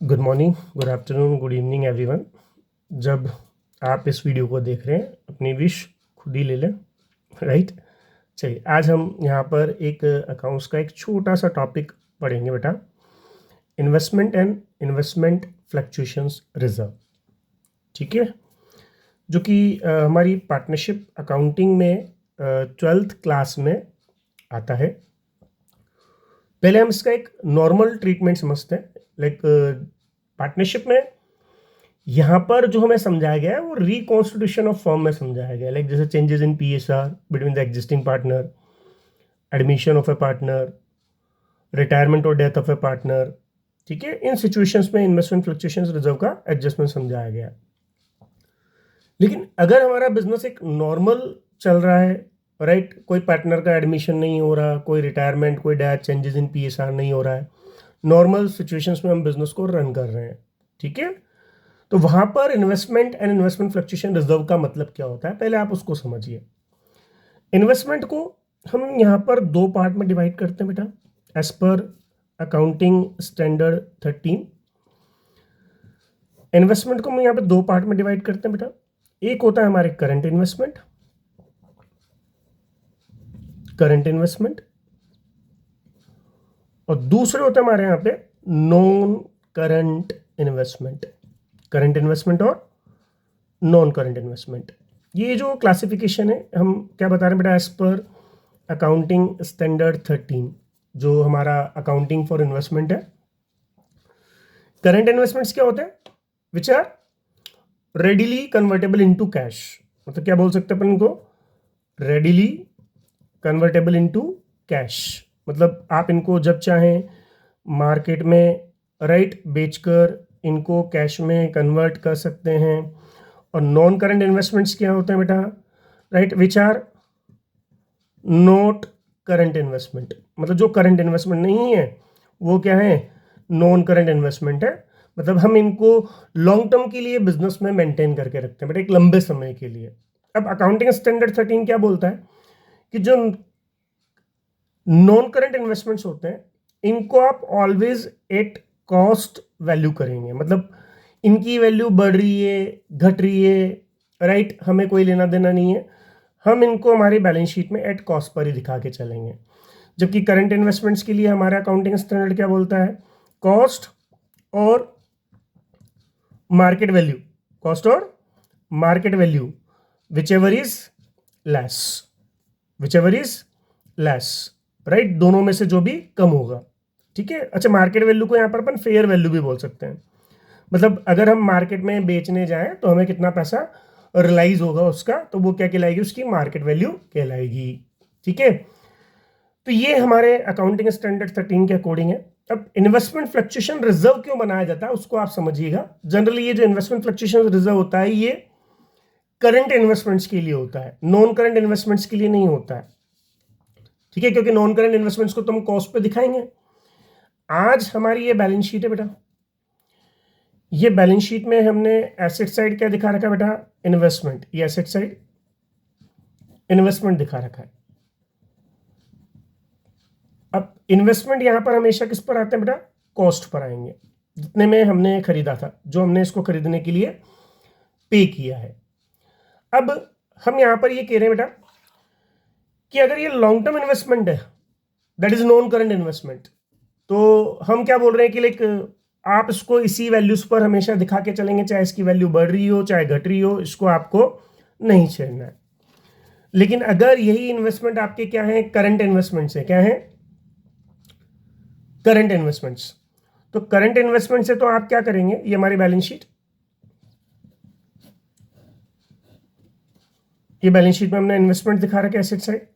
Good morning, good afternoon, good evening everyone. जब आप इस वीडियो को देख रहे हैं अपनी विश खुद ही ले लें, राइट। चलिए, आज हम यहाँ पर एक अकाउंट्स का एक छोटा सा टॉपिक पढ़ेंगे बेटा, investment and investment fluctuations reserve. ठीक है, जो कि हमारी पार्टनरशिप अकाउंटिंग में 12th क्लास में आता है। पहले हम इसका एक नॉर्मल ट्रीटमेंट समझते हैं। लाइक पार्टनरशिप में यहाँ पर जो हमें समझाया गया है वो रिकॉन्स्टिट्यूशन ऑफ फर्म में समझाया गया है। लाइक जैसे changes in PSR between the existing partner, admission of A partner, retirement और डेथ ऑफ ए पार्टनर। ठीक है, इन सिचुएशंस में इन्वेस्टमेंट फ्लक्चुएशंस रिजर्व का एडजस्टमेंट समझाया गया है। लेकिन अगर हमारा बिजनेस एक नॉर्मल चल रहा है, राइट, कोई पार्टनर का एडमिशन नहीं हो रहा, कोई रिटायरमेंट, कोई डेथ, चेंजेस इन PSR नहीं हो रहा है, नॉर्मल सिचुएशंस में हम बिजनेस को रन कर रहे हैं, ठीक है, तो वहां पर investment and investment fluctuation reserve का मतलब क्या होता है, पहले आप उसको समझिए। इन्वेस्टमेंट को हम यहाँ पर दो पार्ट में डिवाइड करते हैं बेटा, as per accounting standard 13। Investment को हम यहाँ पे दो पार्ट में डिवाइड करते हैं बेटा। एक होता है हमारे करंट इन्वेस्टमेंट, और दूसरे होते हैं हमारे यहाँ पे non current investment, current investment और नॉन करंट इन्वेस्टमेंट। ये जो क्लासिफिकेशन है हम क्या बता रहे हैं बेटा, एज पर अकाउंटिंग स्टैंडर्ड 13, जो हमारा अकाउंटिंग फॉर इन्वेस्टमेंट है। करंट इन्वेस्टमेंट्स क्या होते हैं, which are readily convertible into cash. मतलब क्या बोल सकते हैं अपन इनको, रेडिली कन्वर्टेबल इनटू कैश। मतलब आप इनको जब चाहें मार्केट में, राइट, बेचकर इनको कैश में कन्वर्ट कर सकते हैं। और नॉन करंट इन्वेस्टमेंट्स क्या होते हैं बेटा, right, which are not current investment. मतलब जो करंट इन्वेस्टमेंट नहीं है वो क्या है, नॉन करंट इन्वेस्टमेंट है। मतलब हम इनको लॉन्ग टर्म के लिए बिजनेस में मेंटेन करके रखते हैं बेटा, एक लंबे समय के लिए। अब अकाउंटिंग स्टैंडर्ड 13 क्या बोलता है कि जो नॉन करंट इन्वेस्टमेंट्स होते हैं इनको आप ऑलवेज एट कॉस्ट वैल्यू करेंगे। मतलब इनकी वैल्यू बढ़ रही है, घट रही है, राइट, हमें कोई लेना देना नहीं है, हम इनको हमारी बैलेंस शीट में एट कॉस्ट पर ही दिखा के चलेंगे। जबकि करंट इन्वेस्टमेंट्स के लिए हमारा अकाउंटिंग स्टैंडर्ड क्या बोलता है, कॉस्ट और मार्केट वैल्यू, कॉस्ट और market value, whichever is less, whichever is less, right, दोनों में से जो भी कम होगा। ठीक है, अच्छा, मार्केट वैल्यू को यहाँ पर अपन फेयर वैल्यू भी बोल सकते हैं। मतलब अगर हम मार्केट में बेचने जाएं तो हमें कितना पैसा रियलाइज होगा उसका, तो वो क्या कहलाएगी, उसकी मार्केट वैल्यू कहलाएगी। ठीक है, तो ये हमारे अकाउंटिंग स्टैंडर्ड 13 के अकॉर्डिंग है। अब इन्वेस्टमेंट फ्लक्चुएशन रिजर्व क्यों बनाया जाता है उसको आप समझिएगा। जनरली ये जो इन्वेस्टमेंट फ्लक्चुएशन रिजर्व होता है ये करंट इन्वेस्टमेंट्स के लिए होता है, नॉन करंट इन्वेस्टमेंट्स के लिए नहीं होता है। ठीक है, क्योंकि नॉन करंट इन्वेस्टमेंट्स को तो हम कॉस्ट पे दिखाएंगे। आज हमारी ये बैलेंस शीट है बेटा, ये बैलेंस शीट में हमने एसेट साइड क्या दिखा रखा है बेटा, इन्वेस्टमेंट, ये एसेट साइड इन्वेस्टमेंट दिखा रखा है। अब इन्वेस्टमेंट यहां पर हमेशा किस पर आते हैं बेटा, कॉस्ट पर आएंगे, जितने में हमने खरीदा था, जो हमने इसको खरीदने के लिए पे किया है। अब हम यहां पर ये कह रहे हैं बेटा कि अगर ये लॉन्ग टर्म इन्वेस्टमेंट है, that is non current investment, तो हम क्या बोल रहे हैं कि लाइक आप इसको इसी वैल्यूज पर हमेशा दिखा के चलेंगे, चाहे इसकी वैल्यू बढ़ रही हो चाहे घट रही हो, इसको आपको नहीं छेड़ना है। लेकिन अगर यही इन्वेस्टमेंट आपके क्या है, करंट इन्वेस्टमेंट्स है, क्या है, करंट इन्वेस्टमेंट्स, तो करंट इन्वेस्टमेंट से तो आप क्या करेंगे, ये हमारी बैलेंस शीट, ये बैलेंस शीट में हमने इन्वेस्टमेंट दिखा रखा है एसेट साइड,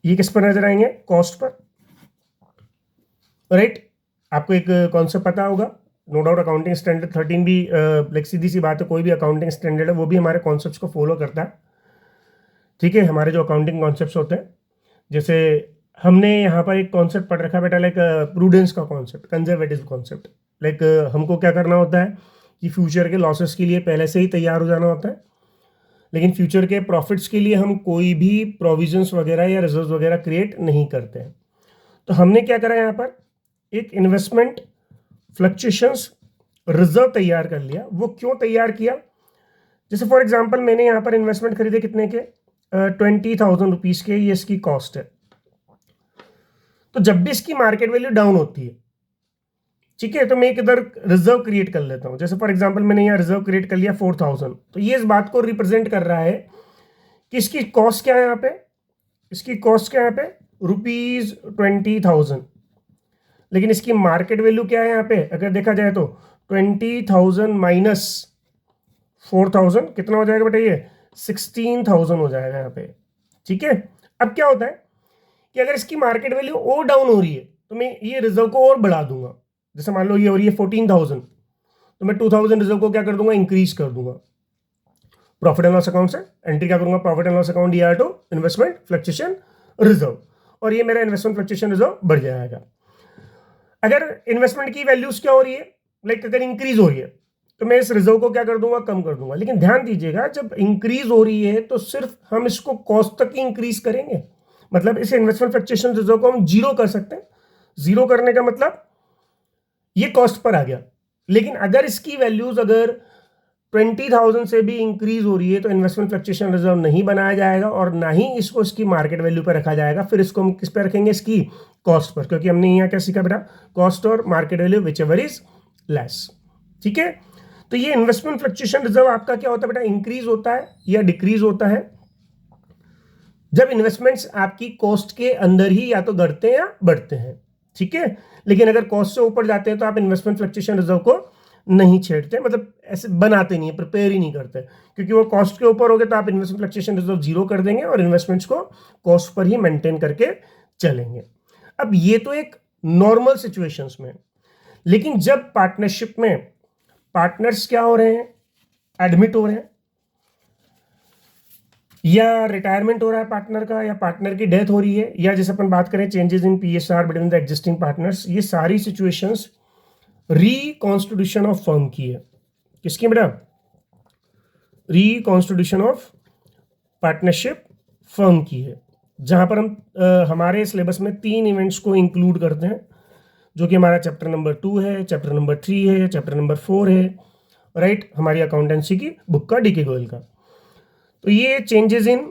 ये किस पर नजर आएंगे, कॉस्ट पर, राइट। आपको एक कॉन्सेप्ट पता होगा, नो डाउट अकाउंटिंग स्टैंडर्ड 13 भी लाइक सीधी सी बात है, कोई भी अकाउंटिंग स्टैंडर्ड है वो भी हमारे कॉन्सेप्ट्स को फॉलो करता है। ठीक है, हमारे जो अकाउंटिंग कॉन्सेप्ट्स होते हैं, जैसे हमने यहाँ पर एक कॉन्सेप्ट पढ़ रखा है बेटा, लाइक प्रूडेंस का कॉन्सेप्ट, कंजर्वेटिव कॉन्सेप्ट। लाइक हमको क्या करना होता है कि फ्यूचर के लॉसेस के लिए पहले से ही तैयार हो जाना होता है, लेकिन फ्यूचर के प्रॉफिट्स के लिए हम कोई भी प्रोविजंस वगैरह या रिजर्व वगैरह क्रिएट नहीं करते हैं। तो हमने क्या करा यहाँ पर, एक इन्वेस्टमेंट फ्लक्चुएशंस रिजर्व तैयार कर लिया। वो क्यों तैयार किया? जैसे फॉर एग्जांपल मैंने यहाँ पर इन्वेस्टमेंट खरीदे कितने के, 20,000 रुपीज के, ये इसकी कॉस्ट है। तो जब भी इसकी मार्केट वैल्यू डाउन होती है, ठीक है, तो मैं एक इधर रिजर्व क्रिएट कर लेता हूं। जैसे फॉर एग्जांपल मैंने यहाँ रिजर्व क्रिएट कर लिया 4,000, तो ये इस बात को रिप्रेजेंट कर रहा है कि इसकी कॉस्ट क्या है यहाँ पे, इसकी कॉस्ट क्या है यहाँ पे, ₹20,000, लेकिन इसकी मार्केट वैल्यू क्या है यहाँ पे, अगर देखा जाए तो 20,000 माइनस 4,000 कितना हो जाएगा बेटा, ये 16,000 हो जाएगा यहाँ पे। ठीक है, अब क्या होता है कि अगर इसकी मार्केट वैल्यू और डाउन हो रही है तो मैं ये रिजर्व को और बढ़ा दूंगा। जैसे मान लो ये हो रही है 14,000, तो मैं 2,000 रिजर्व को क्या कर दूंगा, इंक्रीज कर दूंगा। प्रॉफिट एंड लॉस अकाउंट से एंट्री क्या करूंगा, profit and loss account ER to investment fluctuation reserve, और ये मेरा इन्वेस्टमेंट फ्लक्चुएशन रिजर्व बढ़ जाएगा। अगर इन्वेस्टमेंट की वैल्यूज क्या हो रही है, लाइक अगर इंक्रीज हो रही है, तो मैं इस रिजर्व को क्या कर दूंगा, कम कर दूंगा। लेकिन ध्यान दीजिएगा, जब इंक्रीज हो रही है तो सिर्फ हम इसको कॉस्ट तक ही इंक्रीज करेंगे, मतलब इस इन्वेस्टमेंट फ्लक्चुएशन रिजर्व को हम जीरो कर सकते हैं। जीरो करने का मतलब ये कॉस्ट पर आ गया। लेकिन अगर इसकी वैल्यूज अगर 20,000 से भी इंक्रीज हो रही है तो इन्वेस्टमेंट फ्लक्चुएशन रिजर्व नहीं बनाया जाएगा और ना ही इसको इसकी मार्केट वैल्यू पर रखा जाएगा। फिर इसको हम किस पे रखेंगे, इसकी कॉस्ट पर, क्योंकि हमने यहाँ क्या सीखा बेटा, कॉस्ट और market value which ever is less. ठीक है, तो ये इन्वेस्टमेंट फ्लक्चुएशन रिजर्व आपका क्या होता है बेटा, इंक्रीज होता है या डिक्रीज होता है जब इन्वेस्टमेंट्स आपकी कॉस्ट के अंदर ही या तो घटते हैं या बढ़ते हैं। ठीक है, लेकिन अगर कॉस्ट से ऊपर जाते हैं तो आप इन्वेस्टमेंट फ्लक्चुएशन रिजर्व को नहीं छेड़ते, मतलब ऐसे बनाते नहीं है, प्रिपेयर ही नहीं करते, क्योंकि वो कॉस्ट के ऊपर हो गए तो आप इन्वेस्टमेंट फ्लक्चुएशन रिजर्व जीरो कर देंगे और इन्वेस्टमेंट्स को कॉस्ट पर ही मेंटेन करके चलेंगे। अब ये तो एक नॉर्मल सिचुएशंस में, लेकिन जब पार्टनरशिप में पार्टनर्स क्या हो रहे हैं, एडमिट हो रहे हैं, या रिटायरमेंट हो रहा है पार्टनर का, या पार्टनर की डेथ हो रही है, या जैसे अपन बात करें changes in PSR between the existing partners, ये सारी सिचुएशंस रिकॉन्स्टिट्यूशन ऑफ फर्म की है। किसकी बेटा, रिकॉन्स्टिट्यूशन ऑफ पार्टनरशिप फर्म की है, जहां पर हम हमारे सिलेबस में 3 इवेंट्स को इंक्लूड करते हैं, जो कि हमारा चैप्टर नंबर 2 है, चैप्टर नंबर 3 है, चैप्टर नंबर 4 है, राइट, हमारी अकाउंटेंसी की बुक का, डीके गोयल का। तो ये changes in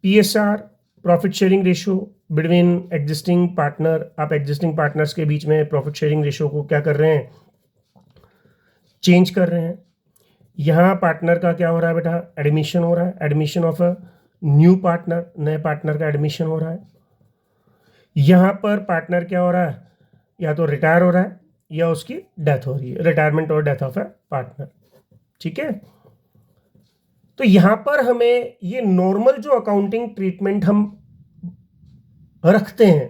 PSR, profit sharing ratio between existing partner, आप एग्जिस्टिंग पार्टनर्स के बीच में प्रॉफिट शेयरिंग रेशियो को क्या कर रहे हैं, चेंज कर रहे हैं। यहाँ पार्टनर का क्या हो रहा है बेटा, एडमिशन हो रहा है, admission of a new partner, नए पार्टनर का एडमिशन हो रहा है। यहाँ पर पार्टनर क्या हो रहा है, या तो रिटायर हो रहा है या उसकी डेथ हो रही है, रिटायरमेंट और डेथ ऑफ ए पार्टनर। ठीक है, तो यहां पर हमें ये नॉर्मल जो अकाउंटिंग ट्रीटमेंट हम रखते हैं,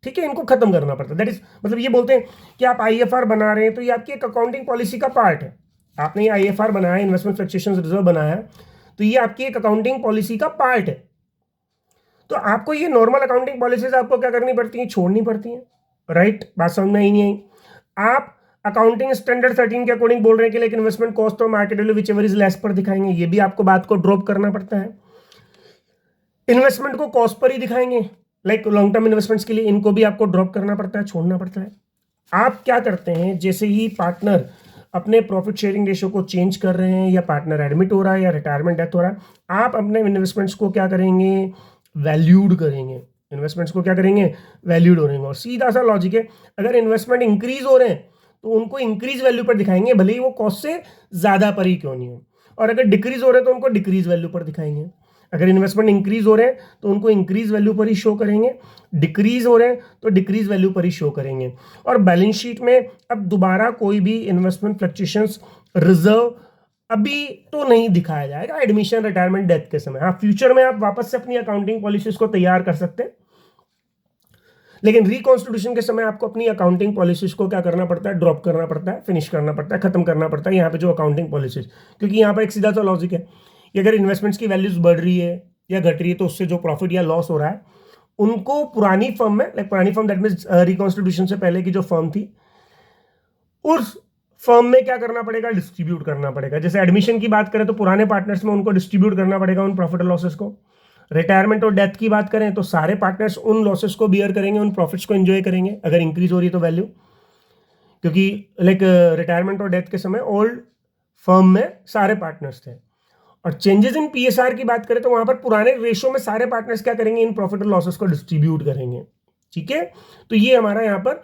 ठीक है, इनको खत्म करना पड़ता है। दैट इज, मतलब ये बोलते हैं कि आप आईएफआर बना रहे हैं तो ये आपकी एक अकाउंटिंग पॉलिसी का पार्ट है। आपने ये आईएफआर बनाया, इन्वेस्टमेंट फ्लक्चुएशन रिजर्व बनाया, तो ये आपकी एक अकाउंटिंग पॉलिसी का पार्ट है। तो आपको ये नॉर्मल अकाउंटिंग पॉलिसीज आपको क्या करनी पड़ती है, छोड़नी पड़ती है, राइट। बात समझ में ही नहीं आई। आप अकाउंटिंग स्टैंडर्ड 13 के अकॉर्डिंग बोल रहे हैं कि लेकिन इन्वेस्टमेंट कॉस्ट और market value whichever is less पर दिखाएंगे, ये भी आपको बात को ड्रॉप करना पड़ता है। इन्वेस्टमेंट को कॉस्ट पर ही दिखाएंगे, लाइक लॉन्ग टर्म इन्वेस्टमेंट्स के लिए इनको भी आपको ड्रॉप करना पड़ता है, छोड़ना पड़ता है। आप क्या करते हैं, जैसे ही पार्टनर अपने प्रॉफिट शेयरिंग रेशियो को चेंज कर रहे हैं, या पार्टनर एडमिट हो रहा है, या रिटायरमेंट डेथ हो रहा है, आप अपने इन्वेस्टमेंट्स को क्या करेंगे, वैल्यूड करेंगे। इन्वेस्टमेंट्स को क्या करेंगे, वैल्यूड हो रहेंगे। और सीधा सा लॉजिक है, अगर इन्वेस्टमेंट इंक्रीज हो रहे हैं तो उनको इंक्रीज वैल्यू पर दिखाएंगे, भले ही वो कॉस्ट से ज्यादा पर ही क्यों नहीं हो। और अगर डिक्रीज हो रहे हैं तो उनको डिक्रीज वैल्यू पर दिखाएंगे। अगर इन्वेस्टमेंट इंक्रीज हो रहे हैं तो उनको इंक्रीज वैल्यू पर ही शो करेंगे, डिक्रीज हो रहे हैं तो डिक्रीज वैल्यू पर ही शो करेंगे। और बैलेंस शीट में अब दोबारा कोई भी इन्वेस्टमेंट फ्लक्चुएशंस रिजर्व अभी तो नहीं दिखाया जाएगा एडमिशन, रिटायरमेंट, डेथ के समय। हाँ, फ्यूचर में आप वापस से अपनी अकाउंटिंग पॉलिसीज को तैयार कर सकते हैं, लेकिन रिकॉन्स्टिट्यूशन के समय आपको अपनी अकाउंटिंग पॉलिसीज को क्या करना पड़ता है, ड्रॉप करना पड़ता है, फिनिश करना पड़ता है, खत्म करना पड़ता है यहाँ पे जो अकाउंटिंग पॉलिसीज। क्योंकि यहाँ पर एक सीधा सा लॉजिक है कि अगर इन्वेस्टमेंट्स की वैल्यूज बढ़ रही है या घट रही है तो उससे जो प्रॉफिट या लॉस हो रहा है उनको पुरानी फर्म में, लाइक पुरानी फर्म दैट मींस रिकॉन्स्टिट्यूशन से पहले की जो फर्म थी, उस फर्म में क्या करना पड़ेगा, डिस्ट्रीब्यूट करना पड़ेगा। जैसे एडमिशन की बात करें तो पुराने पार्टनर्स में उनको डिस्ट्रीब्यूट करना पड़ेगा उन प्रॉफिट और लॉसेस को। रिटायरमेंट और डेथ की बात करें तो सारे पार्टनर्स उन लॉसेस को बियर करेंगे, उन प्रॉफिट्स को एंजॉय करेंगे अगर इंक्रीज हो रही है तो वैल्यू। क्योंकि लाइक रिटायरमेंट और डेथ के समय ओल्ड फर्म में सारे पार्टनर्स थे। और चेंजेस इन पीएसआर की बात करें तो वहां पर पुराने रेशो में सारे पार्टनर्स क्या करेंगे, इन प्रॉफिट और लॉसेस को डिस्ट्रीब्यूट करेंगे। ठीक है, तो ये हमारा यहाँ पर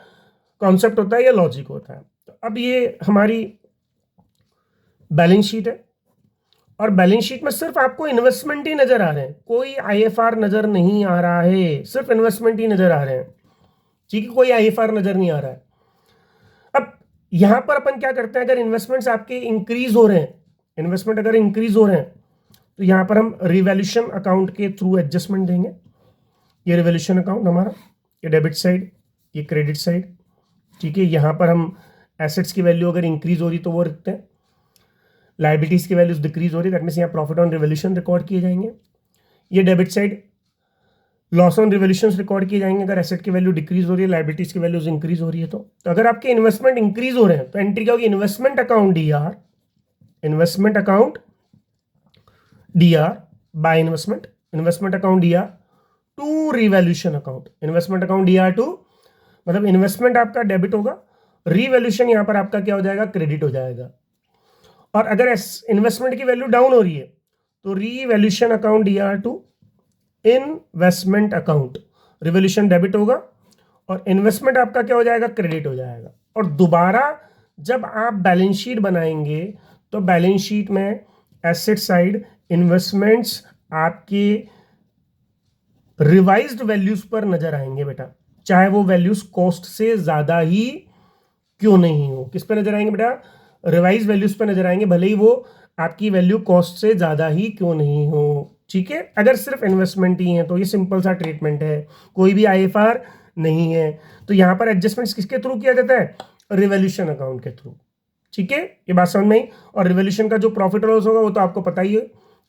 कॉन्सेप्ट होता है या लॉजिक होता है। तो अब ये हमारी बैलेंस शीट है, और बैलेंस शीट में सिर्फ आपको इन्वेस्टमेंट ही नजर आ रहे हैं, कोई आईएफआर नजर नहीं आ रहा है, सिर्फ इन्वेस्टमेंट ही नजर आ रहे हैं। ठीक है, कोई आईएफआर नजर नहीं आ रहा है। अब यहां पर अपन क्या करते हैं, अगर इन्वेस्टमेंट्स आपके इंक्रीज हो रहे हैं, इन्वेस्टमेंट अगर इंक्रीज हो रहे हैं, तो यहां पर हम रिवैल्यूएशन अकाउंट के थ्रू एडजस्टमेंट देंगे। ये रिवैल्यूएशन अकाउंट हमारा, ये डेबिट साइड, ये क्रेडिट साइड। ठीक है, यहां पर हम एसेट्स की वैल्यू अगर इंक्रीज हो रही तो वो रखते हैं, लाइबिलिटीज की वैल्यूज डिक्रीज हो रही है, दैट मींस यहाँ प्रॉफिट ऑन रिवैल्यूएशन रिकॉर्ड किए जाएंगे। ये debit side, loss on revaluation record किए जाएंगे अगर एसेट की वैल्यू डिक्रीज हो रही है, लाइबिलिटीज की वैल्यूज इंक्रीज हो रही है। तो अगर आपके इन्वेस्टमेंट इंक्रीज हो रहे हैं तो एंट्री क्या होगी, investment account DR, investment account DR by investment, investment account DR to revaluation account, investment account DR to, मतलब इन्वेस्टमेंट आपका डेबिट होगा, रिवैल्यूएशन यहां पर आपका क्या हो जाएगा, क्रेडिट हो जाएगा। और अगर इन्वेस्टमेंट की वैल्यू डाउन हो रही है तो revaluation account DR to investment account, revaluation debit होगा और इन्वेस्टमेंट आपका क्या हो जाएगा, क्रेडिट हो जाएगा। और दोबारा जब आप बैलेंस शीट बनाएंगे तो बैलेंस शीट में एसेट साइड इन्वेस्टमेंट्स आपके रिवाइज्ड वैल्यूज पर नजर आएंगे बेटा, चाहे वो वैल्यूज कॉस्ट से ज्यादा ही क्यों नहीं हो। किस पे नजर आएंगे बेटा, रिवाइज वैल्यूज पे नजर आएंगे, भले ही वो आपकी वैल्यू कॉस्ट से ज्यादा ही क्यों नहीं हो। ठीक है, अगर सिर्फ इन्वेस्टमेंट ही है तो ये सिंपल सा ट्रीटमेंट है, कोई भी आईएफआर नहीं है, तो यहां पर एडजस्टमेंट्स किसके थ्रू किया जाता है, रिवैल्यूएशन अकाउंट के थ्रू। ठीक है, ये बात समझ में आई। और रिवैल्यूएशन का जो प्रॉफिट लॉस होगा वो तो आपको पता ही है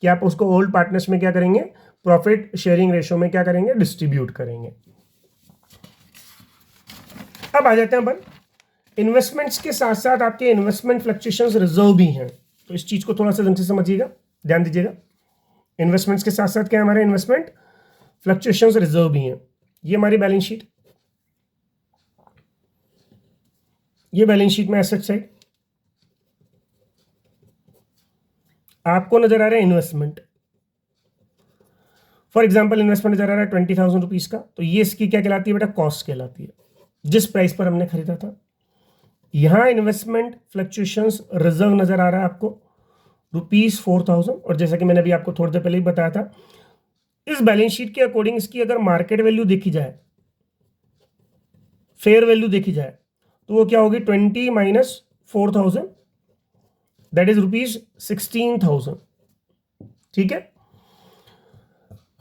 कि आप उसको ओल्ड पार्टनर्स में क्या करेंगे, प्रॉफिट शेयरिंग रेशो में क्या करेंगे, डिस्ट्रीब्यूट करेंगे। अब आ जाते हैं अपन इन्वेस्टमेंट्स के साथ साथ आपके इन्वेस्टमेंट फ्लक्चुएशंस रिजर्व भी हैं, तो इस चीज को थोड़ा सा ढंग से समझिएगा, ध्यान दीजिएगा। इन्वेस्टमेंट्स के साथ साथ क्या हमारे इन्वेस्टमेंट फ्लक्चुएशंस रिजर्व भी हैं। ये हमारी बैलेंस शीट, ये बैलेंस शीट में एसेट साइड आपको नजर आ रहा है इन्वेस्टमेंट, फॉर एग्जांपल इन्वेस्टमेंट नजर आ रहा है 20,000 रुपीज का, तो ये इसकी क्या कहलाती है बेटा, कॉस्ट कहलाती है, जिस प्राइस पर हमने खरीदा था। यहां इन्वेस्टमेंट फ्लक्चुएशंस रिजर्व नजर आ रहा है आपको ₹4,000, और जैसा कि मैंने अभी आपको थोड़ी देर पहले ही बताया था, इस बैलेंस शीट के अकॉर्डिंग इसकी अगर मार्केट वैल्यू देखी जाए, फेयर वैल्यू देखी जाए, तो वो क्या होगी, 20 माइनस 4,000, दैट इज ₹16,000। ठीक है,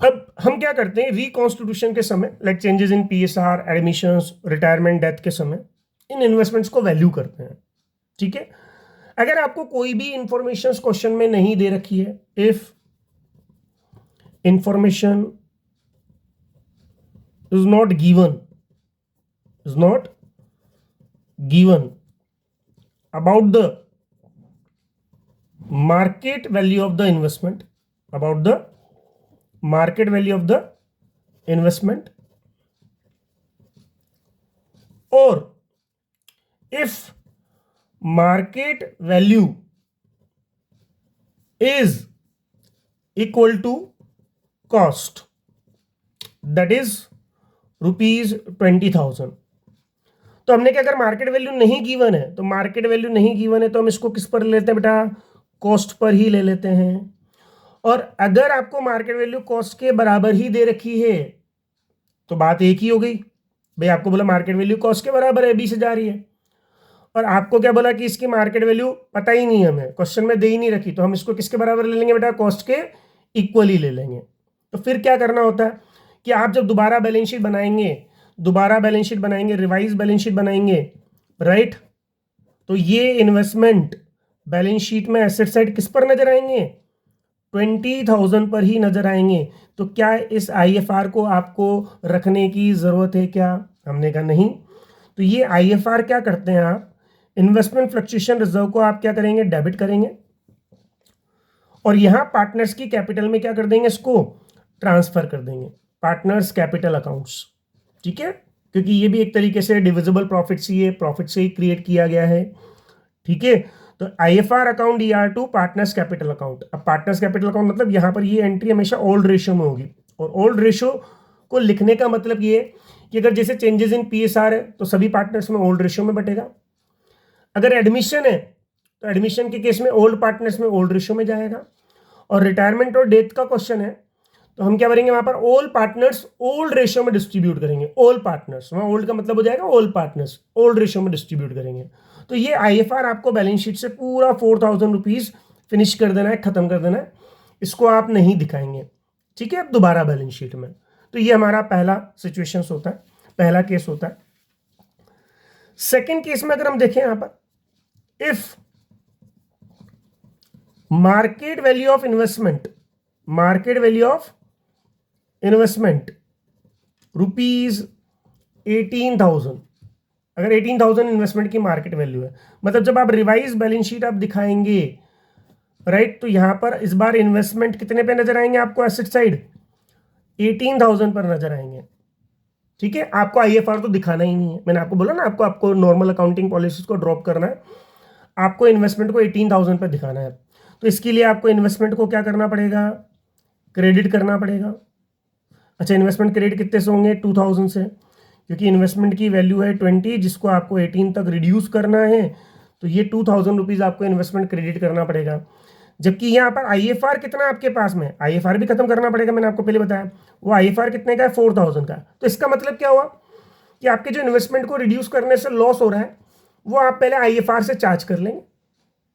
अब हम क्या करते हैं, रिकॉन्स्टिट्यूशन के समय, like changes in PSR, admissions, retirement, death के समय इन इन्वेस्टमेंट्स को वैल्यू करते हैं। ठीक है, अगर आपको कोई भी इंफॉर्मेशन क्वेश्चन में नहीं दे रखी है, if information is not given about the market value of the investment, about the market value of the investment, or if market value is equal to cost, that is ₹20,000, तो हमने क्या, अगर market value नहीं given है तो market value नहीं given है तो हम इसको किस पर ले लेते हैं बेटा, कॉस्ट पर ही ले लेते हैं। और अगर आपको मार्केट वैल्यू कॉस्ट के बराबर ही दे रखी है तो बात एक ही हो गई, भाई आपको बोला मार्केट वैल्यू कॉस्ट के बराबर है, 20 जा रही है, और आपको क्या बोला कि इसकी मार्केट वैल्यू पता ही नहीं है, हमें क्वेश्चन में दे ही नहीं रखी, तो हम इसको किसके बराबर ले लेंगे बेटा, कॉस्ट के इक्वली ले लेंगे। तो फिर क्या करना होता है कि आप जब दोबारा बैलेंस शीट बनाएंगे, रिवाइज बैलेंस शीट बनाएंगे, राइट, तो ये इन्वेस्टमेंट बैलेंस शीट में एसेट साइड किस पर नजर आएंगे, 20,000 पर ही नजर आएंगे। तो क्या इस आईएफआर को आपको रखने की जरूरत है क्या, हमने कहा नहीं। तो ये आईएफआर क्या करते हैं, आप इन्वेस्टमेंट फ्लक्चुएशन रिजर्व को आप क्या करेंगे, डेबिट करेंगे, और यहां पार्टनर्स की कैपिटल में क्या कर देंगे, इसको ट्रांसफर कर देंगे, पार्टनर्स कैपिटल अकाउंट्स। ठीक है, क्योंकि ये भी एक तरीके से डिविजिबल प्रॉफिट से ही क्रिएट किया गया है। ठीक है, तो IFR account ER2 partners capital account. अब पार्टनर्स कैपिटल अकाउंट मतलब यहाँ पर ये एंट्री हमेशा ओल्ड रेशियो में होगी, और ओल्ड रेशियो को लिखने का मतलब ये कि अगर जैसे चेंजेस इन PSR है तो सभी पार्टनर्स में ओल्ड रेशियो में बटेगा। अगर एडमिशन है तो एडमिशन के केस में ओल्ड पार्टनर्स में ओल्ड रेशियो में जाएगा। और रिटायरमेंट और डेथ का क्वेश्चन है तो हम क्या करेंगे, वहां पर ऑल पार्टनर्स ओल्ड रेशियो में डिस्ट्रीब्यूट करेंगे। ऑल पार्टनर्स, वहां ओल्ड का मतलब हो जाएगा ऑल पार्टनर्स, ओल्ड रेशियो में डिस्ट्रीब्यूट करेंगे। तो ये IFR आपको बैलेंस शीट से पूरा 4,000 रुपीज फिनिश कर देना है, खत्म कर देना है। इसको आप नहीं दिखाएंगे, ठीक है, अब दोबारा बैलेंस शीट में। तो ये हमारा पहला सिचुएशन होता है, पहला केस होता है। सेकेंड केस में अगर हम देखें यहां पर, if market value of investment rupees 18,000, अगर 18,000 इन्वेस्टमेंट की मार्केट वैल्यू है, मतलब जब आप रिवाइज बैलेंस शीट आप दिखाएंगे, राइट, तो यहां पर इस बार इन्वेस्टमेंट कितने पे नजर आएंगे आपको, एसेट साइड 18,000 पर नजर आएंगे। ठीक है, आपको IFR तो दिखाना ही नहीं है, मैंने आपको बोला ना, आपको नॉर्मल अकाउंटिंग पॉलिसीज को ड्रॉप करना है, आपको इन्वेस्टमेंट को 18,000 पर दिखाना है। तो इसके लिए आपको इन्वेस्टमेंट को क्या करना पड़ेगा, क्रेडिट करना पड़ेगा। अच्छा, इन्वेस्टमेंट क्रेडिट कितने से होंगे, 2,000 से, क्योंकि इन्वेस्टमेंट की वैल्यू है 20 जिसको आपको 18 तक रिड्यूस करना है, तो ये 2,000 रुपीज़ आपको इन्वेस्टमेंट क्रेडिट करना पड़ेगा। जबकि यहाँ पर IFR कितना आपके पास में, IFR भी खत्म करना पड़ेगा, मैंने आपको पहले बताया, वो IFR कितने का है, 4,000 का। तो इसका मतलब क्या हुआ कि आपके जो इन्वेस्टमेंट को रिड्यूस करने से लॉस हो रहा है वो आप पहले IFR से चार्ज कर लेंगे।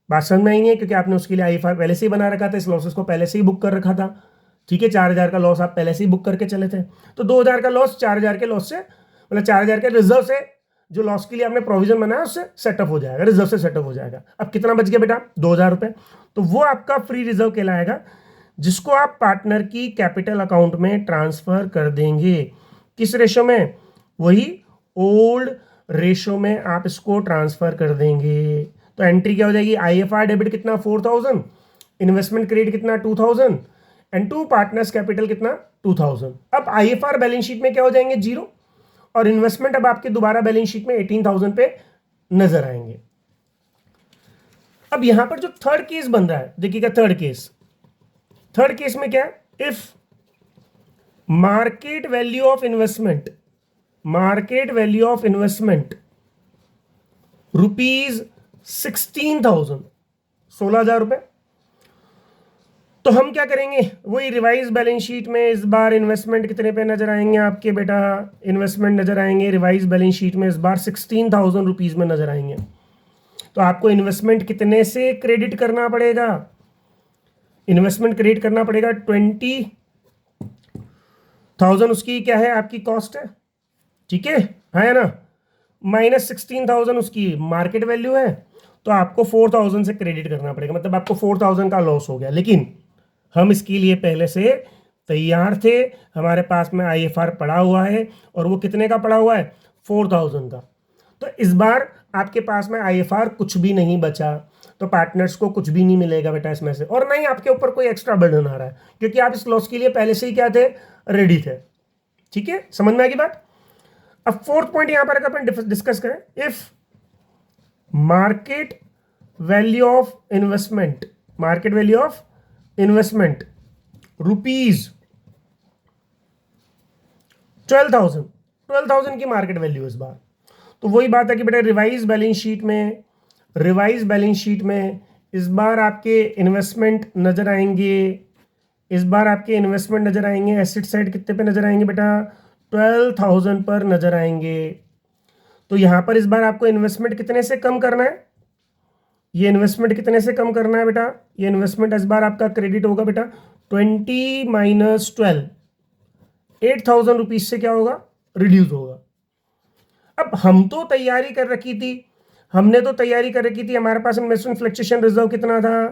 बात समझ में आई है, क्योंकि आपने उसके लिए IFR पहले से ही बना रखा था, इस लॉसेस को पहले से ही बुक कर रखा था। ठीक है, 4,000 का लॉस आप पहले से ही बुक करके चले थे, तो 2,000 का लॉस 4,000 के लॉस से, मतलब 4,000 के रिजर्व से जो लॉस के लिए आपने प्रोविजन बनाया उससे सेटअप हो जाएगा, रिजर्व से सेटअप हो जाएगा। अब कितना बच गया बेटा, 2,000 रुपये, तो वो आपका फ्री रिजर्व कहलाएगा, जिसको आप पार्टनर की कैपिटल अकाउंट में ट्रांसफर कर देंगे। किस रेशो में, वही ओल्ड रेशो में आप इसको ट्रांसफर कर देंगे। तो एंट्री क्या हो जाएगी, IFR डेबिट कितना 4,000, इन्वेस्टमेंट क्रेडिट कितना 2,000, एंड टू पार्टनर्स कैपिटल कितना 2,000। अब IFR बैलेंस शीट में क्या हो जाएंगे, 0, और इन्वेस्टमेंट अब आपके दोबारा बैलेंस शीट में 18,000 पे नजर आएंगे। अब यहां पर जो थर्ड केस बन रहा है, देखिएगा थर्ड केस में क्या है, if market value of investment rupees 16,000, 16,000 रुपए, तो हम क्या करेंगे, वही रिवाइज बैलेंस शीट में इस बार इन्वेस्टमेंट कितने पे नजर आएंगे आपके बेटा, इन्वेस्टमेंट नजर आएंगे रिवाइज बैलेंस शीट में इस बार 16,000 रुपीज में नजर आएंगे। तो आपको इन्वेस्टमेंट कितने से क्रेडिट करना पड़ेगा, इन्वेस्टमेंट क्रेडिट करना पड़ेगा 20,000, उसकी क्या है आपकी कॉस्ट है, ठीक है ना, माइनस 16,000 उसकी मार्केट वैल्यू है, तो आपको 4,000 से क्रेडिट करना पड़ेगा, मतलब आपको 4,000 का लॉस हो गया। लेकिन हम इसके लिए पहले से तैयार थे, हमारे पास में IFR पड़ा हुआ है, और वो कितने का पड़ा हुआ है, 4,000 का। तो इस बार आपके पास में IFR कुछ भी नहीं बचा, तो पार्टनर्स को कुछ भी नहीं मिलेगा बेटा इसमें से, और नहीं आपके ऊपर कोई एक्स्ट्रा बर्डन आ रहा है, क्योंकि आप इस लॉस के लिए पहले से ही क्या थे, रेडी थे। ठीक है, समझ में आएगी बात। अब फोर्थ पॉइंट यहां पर अपन डिस्कस करें, if market value of investment rupees 12,000 की मार्केट वैल्यू इस बार, तो वही बात है कि बेटा रिवाइज बैलेंस शीट में इस बार आपके इन्वेस्टमेंट नजर आएंगे, एसेट साइड कितने पे नजर आएंगे बेटा, 12,000 पर नजर आएंगे। तो यहां पर इस बार आपको इन्वेस्टमेंट कितने से कम करना है, ये इन्वेस्टमेंट कितने से कम करना है बेटा, ये इन्वेस्टमेंट इस बार आपका क्रेडिट होगा बेटा 20 माइनस 12, 8,000 रुपीज से क्या होगा, रिड्यूस होगा। अब हम तो तैयारी कर रखी थी, हमारे पास इन्वेस्टमेंट फ्लक्चुएशन रिजर्व कितना था,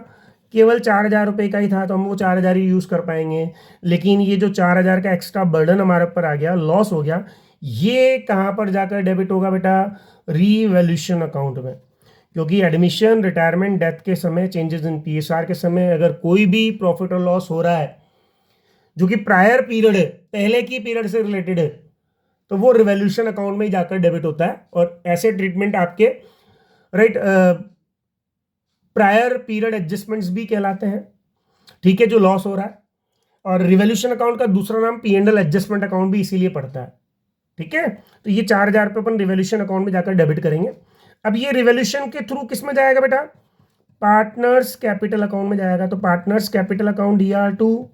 केवल 4,000 रुपये का ही था, तो हम वो 4,000 ही यूज कर पाएंगे। लेकिन ये जो 4,000 का एक्स्ट्रा बर्डन हमारे ऊपर आ गया, लॉस हो गया, ये कहां पर जाकर डेबिट होगा बेटा, रीवैल्यूएशन अकाउंट में। क्योंकि एडमिशन, रिटायरमेंट, डेथ के समय, चेंजेस इन PSR के समय अगर कोई भी प्रॉफिट और लॉस हो रहा है जो कि प्रायर पीरियड है, पहले की पीरियड से रिलेटेड है, तो वो रिवॉल्यूशन अकाउंट में ही जाकर डेबिट होता है। और ऐसे ट्रीटमेंट आपके राइट प्रायर पीरियड एडजस्टमेंट्स भी कहलाते हैं, ठीक है, जो लॉस हो रहा है। और रिवॉल्यूशन अकाउंट का दूसरा नाम P&L एडजस्टमेंट अकाउंट भी इसीलिए पड़ता है, ठीक है। तो ये 4,000 रुपये अपन रिवॉल्यूशन अकाउंट में जाकर डेबिट करेंगे। अब ये रिवॉल्यूशन के थ्रू किस में जाएगा बेटा? पार्टनर्स कैपिटल अकाउंट में जाएगा। तो पार्टनर्स कैपिटल अकाउंट ER2,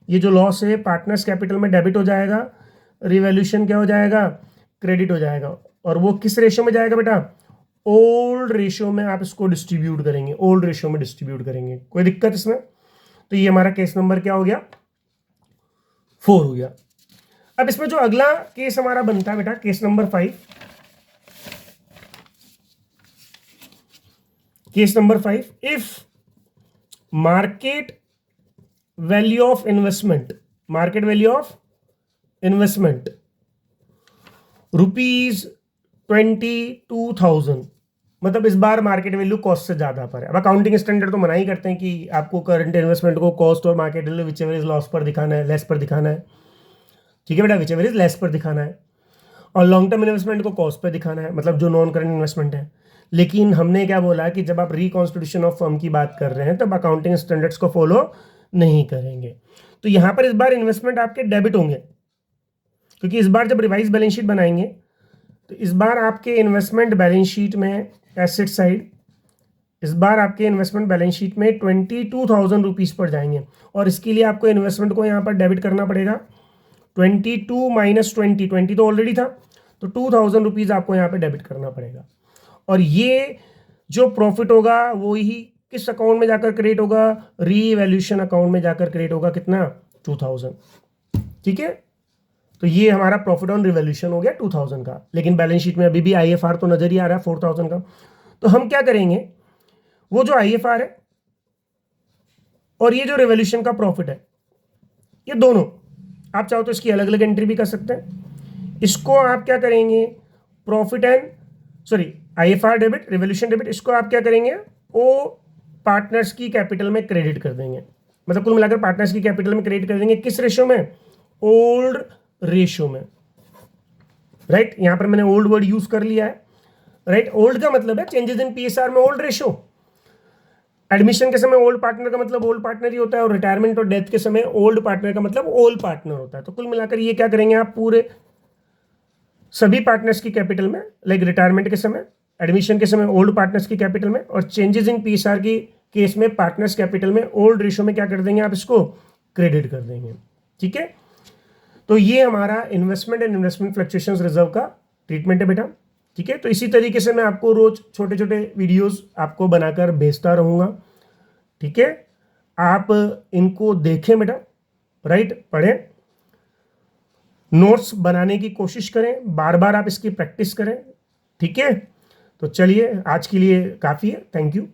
ये जो लॉस है पार्टनर्स कैपिटल में डेबिट हो जाएगा, रिवॉल्यूशन क्या हो जाएगा? क्रेडिट हो जाएगा। और वो किस रेशियो में जाएगा बेटा? ओल्ड रेशियो में आप इसको डिस्ट्रीब्यूट करेंगे, ओल्ड रेशियो में डिस्ट्रीब्यूट करेंगे। कोई दिक्कत इसमें? तो ये हमारा केस नंबर क्या हो गया? 4 हो गया। अब इसमें जो अगला केस हमारा बनता है बेटा, case number 5। Case number 5, if market value of investment, market value of investment ₹22,000, मतलब इस बार मार्केट वैल्यू कॉस्ट से ज्यादा पर है। अब अकाउंटिंग स्टैंडर्ड तो मना ही करते हैं कि आपको करंट इन्वेस्टमेंट को कॉस्ट और market value whichever is loss पर दिखाना है, लेस पर दिखाना है, ठीक है बेटा, विचएवर इज लेस पर दिखाना है। और लॉन्ग टर्म इन्वेस्टमेंट को कॉस्ट पर दिखाना है, मतलब जो नॉन करंट इन्वेस्टमेंट है। लेकिन हमने क्या बोला कि जब आप रिकॉन्स्टिट्यूशन ऑफ फर्म की बात कर रहे हैं तब अकाउंटिंग स्टैंडर्ड्स को फॉलो नहीं करेंगे। तो यहां पर इस बार इन्वेस्टमेंट आपके डेबिट होंगे, क्योंकि इस बार जब रिवाइज बैलेंस शीट बनाएंगे तो इस बार आपके इन्वेस्टमेंट बैलेंस शीट में एसेट साइड, इस बार आपके इन्वेस्टमेंट बैलेंस शीट में 22,000 रुपीज़ पर जाएंगे। और इसके लिए आपको इन्वेस्टमेंट को यहाँ पर डेबिट करना पड़ेगा। 22 माइनस 20 तो ऑलरेडी था, तो 2,000 रुपीज़ आपको यहाँ पर डेबिट करना पड़ेगा। और ये जो प्रॉफिट होगा वो ही किस अकाउंट में जाकर क्रिएट होगा? रीवैल्यूएशन अकाउंट में जाकर क्रिएट होगा। कितना? 2,000, ठीक है। तो ये हमारा प्रॉफिट ऑन रिवॉल्यूशन हो गया 2,000 का। लेकिन बैलेंस शीट में अभी भी IFR तो नजर ही आ रहा है 4,000 का। तो हम क्या करेंगे, वो जो IFR है और ये जो रिवॉल्यूशन का प्रॉफिट है, ये दोनों आप चाहो तो इसकी अलग अलग एंट्री भी कर सकते हैं। इसको आप क्या करेंगे? Profit and IFR debit, revolution debit, इसको आप क्या करेंगे? वो पार्टनर्स की कैपिटल में क्रेडिट कर देंगे। मतलब कुल मिलाकर पार्टनर्स की कैपिटल में क्रेडिट कर देंगे। किस रेशियो में? ओल्ड रेशियो में, राइट। यहां पर मैंने ओल्ड वर्ड यूज कर लिया है, राइट। ओल्ड का मतलब है चेंजेस इन PSR में ओल्ड रेशियो। एडमिशन के समय ओल्ड पार्टनर का मतलब ओल्ड पार्टनर ही होता है, और रिटायरमेंट और डेथ के समय ओल्ड पार्टनर का मतलब ओल्ड पार्टनर होता है। तो कुल मिलाकर ये क्या करेंगे आप? पूरे सभी पार्टनर्स की कैपिटल में, लाइक रिटायरमेंट के समय, एडमिशन के समय ओल्ड पार्टनर्स की कैपिटल में, और चेंजेस इन PSR की केस में पार्टनर्स कैपिटल में ओल्ड रेशियो में क्या कर देंगे आप? इसको क्रेडिट कर देंगे, ठीक है। तो ये हमारा investment and investment fluctuations reserve का ट्रीटमेंट है बेटा, ठीक है। तो इसी तरीके से मैं आपको रोज छोटे छोटे वीडियोस आपको बनाकर भेजता रहूँगा, ठीक है। आप इनको देखें बेटा, राइट, पढ़ें, नोट्स बनाने की कोशिश करें, बार बार आप इसकी प्रैक्टिस करें, ठीक है। तो चलिए आज के लिए काफ़ी है। Thank you.